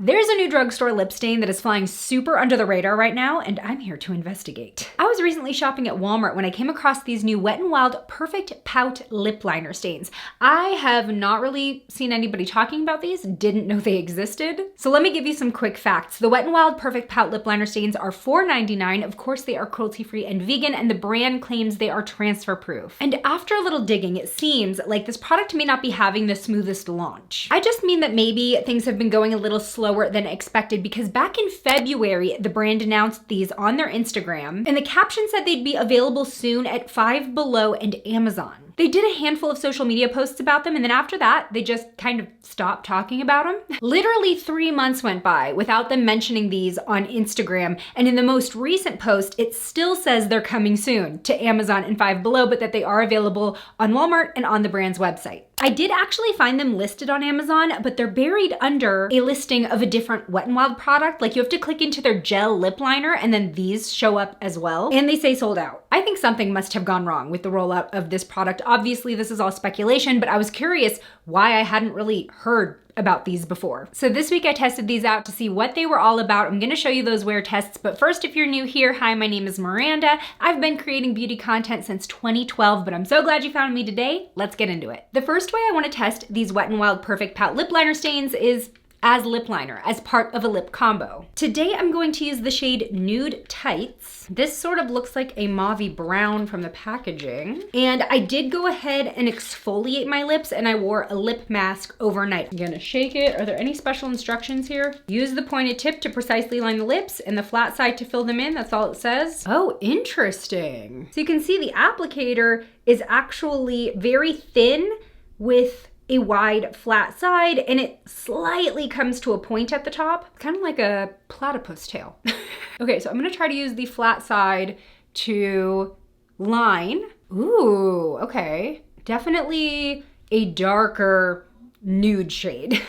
There's a new drugstore lip stain that is flying super under the radar right now, and I'm here to investigate. I was recently shopping at Walmart when I came across these new Wet n Wild Perfect Pout lip liner stains. I have not really seen anybody talking about these, didn't know they existed. So let me give you some quick facts. The Wet n Wild Perfect Pout lip liner stains are $4.99. Of course, they are cruelty-free and vegan, and the brand claims they are transfer-proof. And after a little digging, it seems like this product may not be having the smoothest launch. I just mean that maybe things have been going a little slower than expected, because back in February, the brand announced these on their Instagram, and the caption said they'd be available soon at Five Below and Amazon. They did a handful of social media posts about them, and then after that, they just kind of stopped talking about them. Literally 3 months went by without them mentioning these on Instagram, and in the most recent post, it still says they're coming soon to Amazon and Five Below, but that they are available on Walmart and on the brand's website. I did actually find them listed on Amazon, but they're buried under a listing of a different Wet n Wild product. Like, you have to click into their gel lip liner, and then these show up as well, and they say sold out. I think something must have gone wrong with the rollout of this product. Obviously, this is all speculation, but I was curious why I hadn't really heard about these before. So this week I tested these out to see what they were all about. I'm gonna show you those wear tests, but first, if you're new here, hi, my name is Miranda. I've been creating beauty content since 2012, but I'm so glad you found me today. Let's get into it. The first way I wanna test these Wet n Wild Perfect Pout lip liner stains is as lip liner, as part of a lip combo. Today I'm going to use the shade Nude Tights. This sort of looks like a mauvey brown from the packaging. And I did go ahead and exfoliate my lips, and I wore a lip mask overnight. I'm gonna shake it. Are there any special instructions here? Use the pointed tip to precisely line the lips and the flat side to fill them in. That's all it says. Oh, interesting. So you can see the applicator is actually very thin with a wide flat side, and it slightly comes to a point at the top, kind of like a platypus tail. Okay, so I'm gonna try to use the flat side to line. Ooh, okay. Definitely a darker nude shade.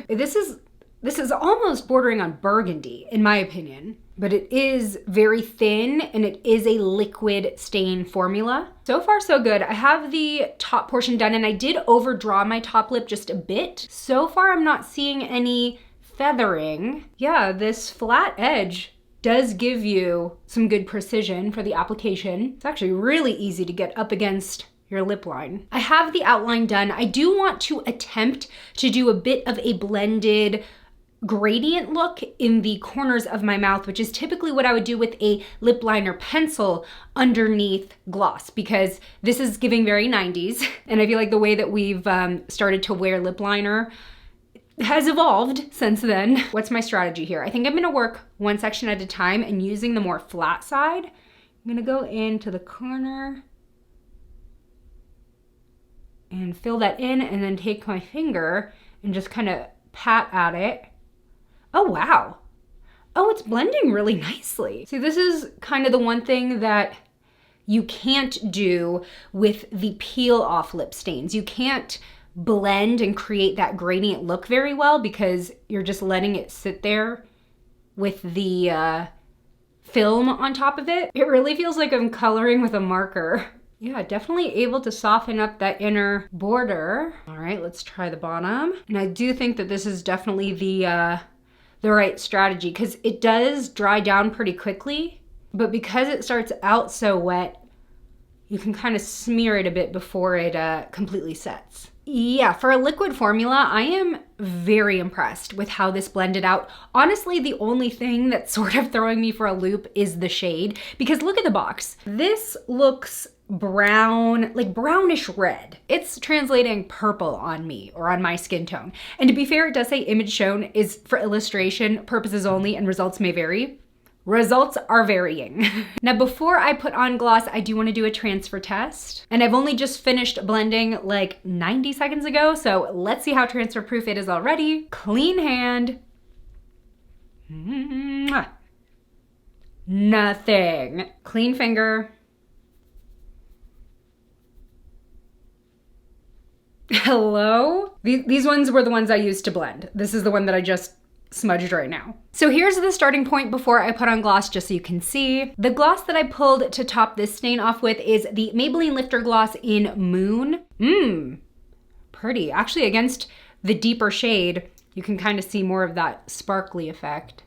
This is almost bordering on burgundy, in my opinion, but it is very thin, and it is a liquid stain formula. So far, so good. I have the top portion done, and I did overdraw my top lip just a bit. So far, I'm not seeing any feathering. Yeah, this flat edge does give you some good precision for the application. It's actually really easy to get up against your lip line. I have the outline done. I do want to attempt to do a bit of a blended gradient look in the corners of my mouth, which is typically what I would do with a lip liner pencil underneath gloss, because this is giving very 90s. And I feel like the way that we've started to wear lip liner has evolved since then. What's my strategy here? I think I'm gonna work one section at a time, and using the more flat side, I'm gonna go into the corner and fill that in, and then take my finger and just kind of pat at it. Oh, wow. Oh, it's blending really nicely. See, this is kind of the one thing that you can't do with the peel off lip stains. You can't blend and create that gradient look very well, because you're just letting it sit there with the film on top of it. It really feels like I'm coloring with a marker. Yeah, definitely able to soften up that inner border. All right, let's try the bottom. And I do think that this is definitely the right strategy, because it does dry down pretty quickly, but because it starts out so wet, you can kind of smear it a bit before it completely sets. Yeah, for a liquid formula, I am very impressed with how this blended out. Honestly, the only thing that's sort of throwing me for a loop is the shade, because look at the box. This looks brown, like brownish red. It's translating purple on me, or on my skin tone. And to be fair, it does say image shown is for illustration purposes only, and results may vary. Results are varying. Now, before I put on gloss, I do want to do a transfer test. And I've only just finished blending like 90 seconds ago, so let's see how transfer proof it is already. Clean hand. Nothing. Clean finger. Hello? These ones were the ones I used to blend. This is the one that I just smudged right now. So here's the starting point before I put on gloss, just so you can see. The gloss that I pulled to top this stain off with is the Maybelline Lifter Gloss in Moon. Pretty. Actually, against the deeper shade, you can kind of see more of that sparkly effect.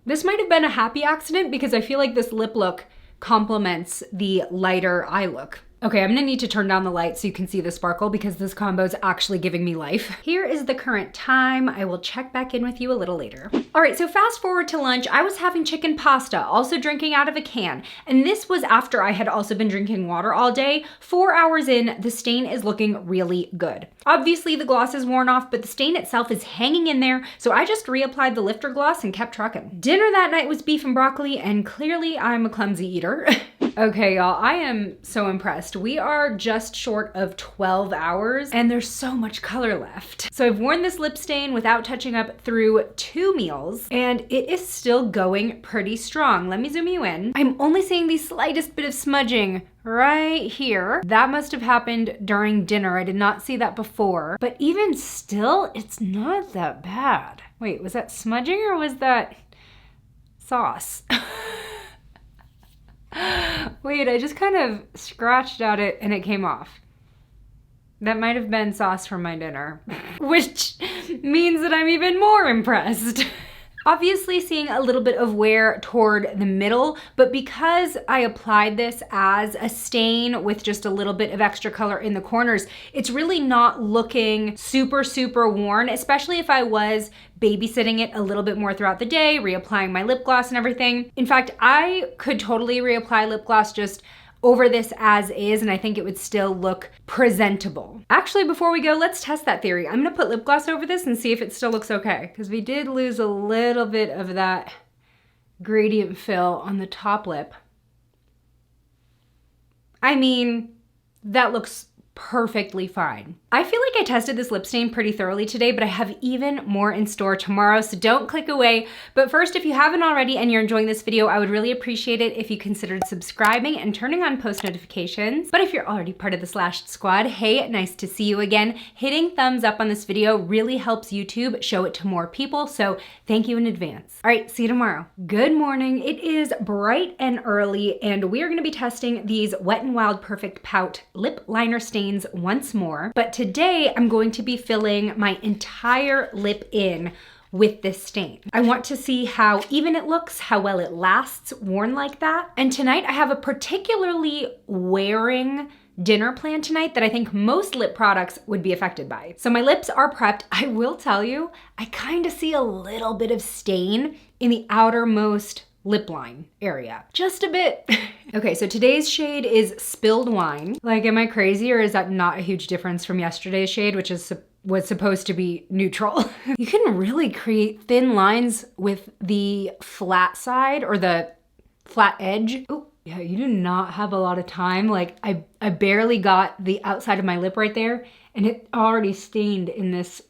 This might have been a happy accident because I feel like this lip look complements the lighter eye look. Okay, I'm gonna need to turn down the light so you can see the sparkle because this combo is actually giving me life. Here is the current time. I will check back in with you a little later. All right, so fast forward to lunch. I was having chicken pasta, also drinking out of a can. And this was after I had also been drinking water all day. 4 hours in, the stain is looking really good. Obviously the gloss is worn off, but the stain itself is hanging in there. So I just reapplied the lifter gloss and kept trucking. Dinner that night was beef and broccoli, and clearly I'm a clumsy eater. Okay, y'all, I am so impressed. We are just short of 12 hours and there's so much color left. So I've worn this lip stain without touching up through 2 meals and it is still going pretty strong. Let me zoom you in. I'm only seeing the slightest bit of smudging right here. That must have happened during dinner. I did not see that before, but even still, it's not that bad. Wait, was that smudging or was that sauce? Wait, I just kind of scratched at it and it came off. That might have been sauce from my dinner, which means that I'm even more impressed. Obviously seeing a little bit of wear toward the middle, but because I applied this as a stain with just a little bit of extra color in the corners, it's really not looking super, super worn, especially if I was babysitting it a little bit more throughout the day, reapplying my lip gloss and everything. In fact, I could totally reapply lip gloss just over this as is, and I think it would still look presentable. Actually, before we go, let's test that theory. I'm gonna put lip gloss over this and see if it still looks okay, because we did lose a little bit of that gradient fill on the top lip. I mean, that looks perfectly fine. I feel like I tested this lip stain pretty thoroughly today, but I have even more in store tomorrow, so don't click away. But first, if you haven't already and you're enjoying this video, I would really appreciate it if you considered subscribing and turning on post notifications. But if you're already part of the Slashed Squad, hey, nice to see you again. Hitting thumbs up on this video really helps YouTube show it to more people, so thank you in advance. All right, see you tomorrow. Good morning. It is bright and early, and we are gonna be testing these Wet n Wild Perfect Pout lip liner stains once more. But today I'm going to be filling my entire lip in with this stain. I want to see how even it looks, how well it lasts worn like that. And tonight I have a particularly wearing dinner plan tonight that I think most lip products would be affected by. So my lips are prepped. I will tell you, I kind of see a little bit of stain in the outermost lip line area. Just a bit. Okay, so today's shade is Spilled Wine. Like, am I crazy or is that not a huge difference from yesterday's shade, which was supposed to be neutral? You can really create thin lines with the flat side or the flat edge. Oh, yeah, you do not have a lot of time. Like, I barely got the outside of my lip right there and it already stained in this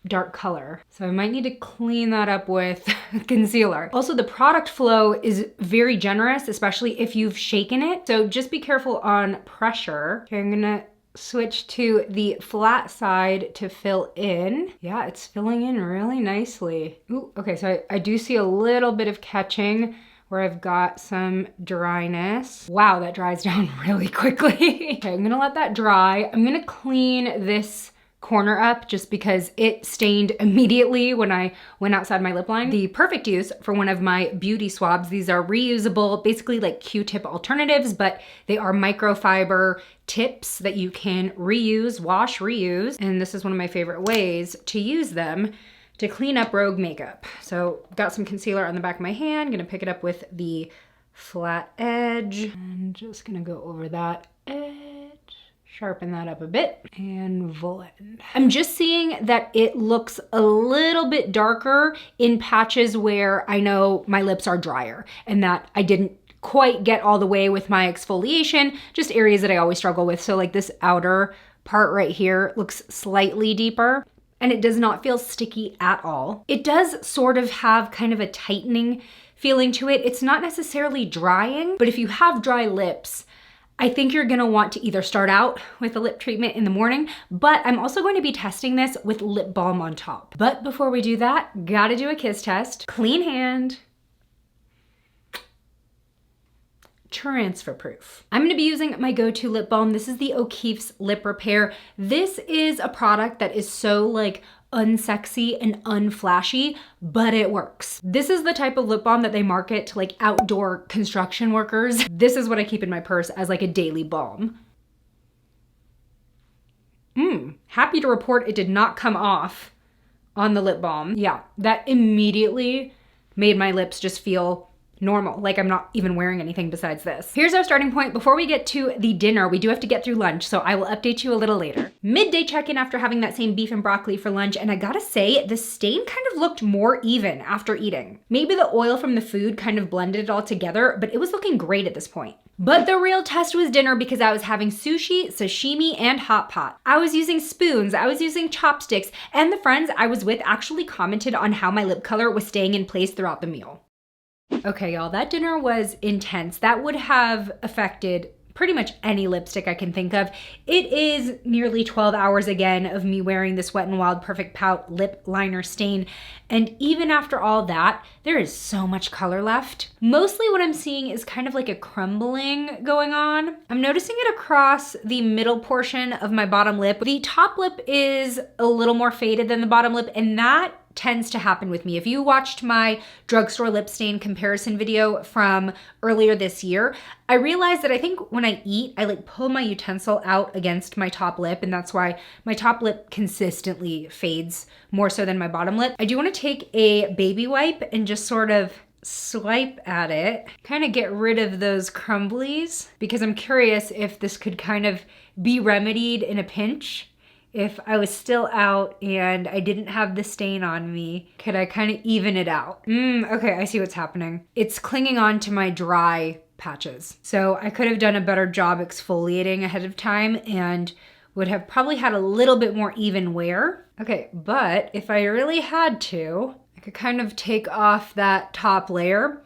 dark color. So I might need to clean that up with concealer. Also, the product flow is very generous, especially if you've shaken it. So just be careful on pressure. Okay, I'm gonna switch to the flat side to fill in. Yeah, it's filling in really nicely. Ooh, okay, so I do see a little bit of catching where I've got some dryness. Wow, that dries down really quickly. Okay, I'm gonna let that dry. I'm gonna clean this corner up just because it stained immediately when I went outside my lip line. The perfect use for one of my beauty swabs. These are reusable, basically like Q-tip alternatives, but they are microfiber tips that you can reuse, wash, reuse. And this is one of my favorite ways to use them to clean up rogue makeup. So got some concealer on the back of my hand, gonna pick it up with the flat edge and just gonna go over that edge. Sharpen that up a bit and blend. I'm just seeing that it looks a little bit darker in patches where I know my lips are drier and that I didn't quite get all the way with my exfoliation, just areas that I always struggle with. So like this outer part right here looks slightly deeper and it does not feel sticky at all. It does sort of have kind of a tightening feeling to it. It's not necessarily drying, but if you have dry lips, I think you're gonna want to either start out with a lip treatment in the morning, but I'm also going to be testing this with lip balm on top. But before we do that, gotta do a kiss test. Clean hand. Transfer proof. I'm gonna be using my go-to lip balm. This is the O'Keeffe's Lip Repair. This is a product that is so like unsexy and unflashy, but it works. This is the type of lip balm that they market to like outdoor construction workers. This is what I keep in my purse as like a daily balm. Happy to report it did not come off on the lip balm. Yeah, that immediately made my lips just feel normal, like I'm not even wearing anything besides this. Here's our starting point. Before we get to the dinner, we do have to get through lunch, so I will update you a little later. Midday check-in after having that same beef and broccoli for lunch, and I gotta say, the stain kind of looked more even after eating. Maybe the oil from the food kind of blended it all together, but it was looking great at this point. But the real test was dinner because I was having sushi, sashimi, and hot pot. I was using spoons, I was using chopsticks, and the friends I was with actually commented on how my lip color was staying in place throughout the meal. Okay, y'all, that dinner was intense. That would have affected pretty much any lipstick I can think of. It is nearly 12 hours again of me wearing this Wet n Wild Perfect Pout lip liner stain. And even after all that, there is so much color left. Mostly what I'm seeing is kind of like a crumbling going on. I'm noticing it across the middle portion of my bottom lip. The top lip is a little more faded than the bottom lip, and that tends to happen with me. If you watched my drugstore lip stain comparison video from earlier this year, I realized that I think when I eat, I like pull my utensil out against my top lip, and that's why my top lip consistently fades more so than my bottom lip. I do want to take a baby wipe and just sort of swipe at it, kind of get rid of those crumblies, because I'm curious if this could kind of be remedied in a pinch. If I was still out and I didn't have the stain on me, could I kind of even it out? Okay, I see what's happening. It's clinging on to my dry patches. So I could have done a better job exfoliating ahead of time and would have probably had a little bit more even wear. Okay, but if I really had to, I could kind of take off that top layer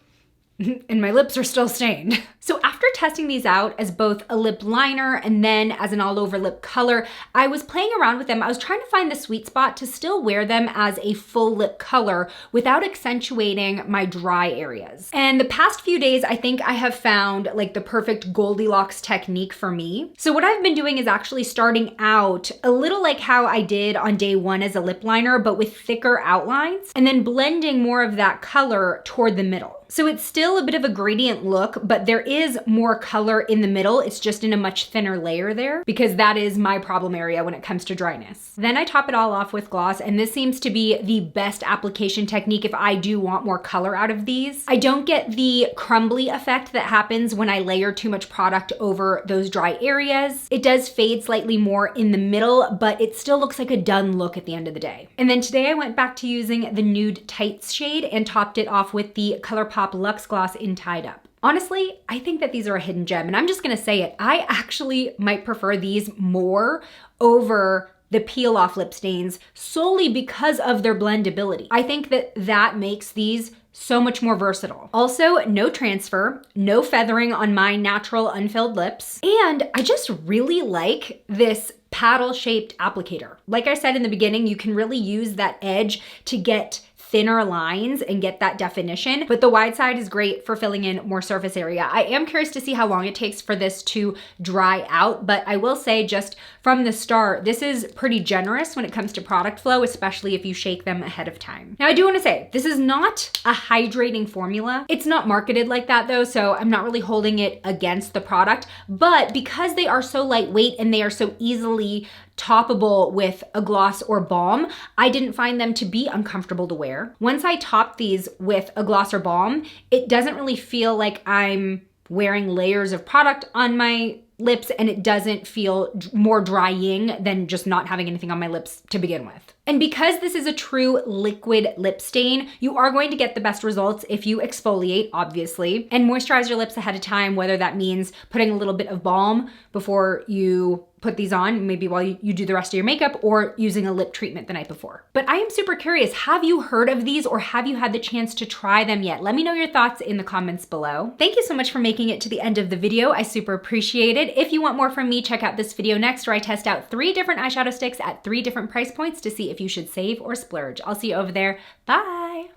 and my lips are still stained. So after testing these out as both a lip liner and then as an all over lip color, I was playing around with them. I was trying to find the sweet spot to still wear them as a full lip color without accentuating my dry areas. And the past few days, I think I have found like the perfect Goldilocks technique for me. So what I've been doing is actually starting out a little like how I did on day one as a lip liner, but with thicker outlines, and then blending more of that color toward the middle. So it's still a bit of a gradient look, but there is more color in the middle. It's just in a much thinner layer there, because that is my problem area when it comes to dryness. Then I top it all off with gloss, and this seems to be the best application technique if I do want more color out of these. I don't get the crumbly effect that happens when I layer too much product over those dry areas. It does fade slightly more in the middle, but it still looks like a done look at the end of the day. And then today I went back to using the Nude Tights shade and topped it off with the ColourPop Luxe Gloss in Tied Up. Honestly, I think that these are a hidden gem, and I'm just gonna say it. I actually might prefer these more over the peel off lip stains solely because of their blendability. I think that that makes these so much more versatile. Also, no transfer, no feathering on my natural unfilled lips, and I just really like this paddle-shaped applicator. Like I said in the beginning, you can really use that edge to get thinner lines and get that definition, but the wide side is great for filling in more surface area. I am curious to see how long it takes for this to dry out, but I will say just from the start, this is pretty generous when it comes to product flow, especially if you shake them ahead of time. Now I do want to say, this is not a hydrating formula. It's not marketed like that though, so I'm not really holding it against the product, but because they are so lightweight and they are so easily toppable with a gloss or balm, I didn't find them to be uncomfortable to wear. Once I top these with a gloss or balm, it doesn't really feel like I'm wearing layers of product on my lips, and it doesn't feel more drying than just not having anything on my lips to begin with. And because this is a true liquid lip stain, you are going to get the best results if you exfoliate, obviously, and moisturize your lips ahead of time, whether that means putting a little bit of balm before you put these on, maybe while you do the rest of your makeup, or using a lip treatment the night before. But I am super curious, have you heard of these or have you had the chance to try them yet? Let me know your thoughts in the comments below. Thank you so much for making it to the end of the video. I super appreciate it. If you want more from me, check out this video next where I test out 3 different eyeshadow sticks at 3 different price points to see if you should save or splurge. I'll see you over there. Bye.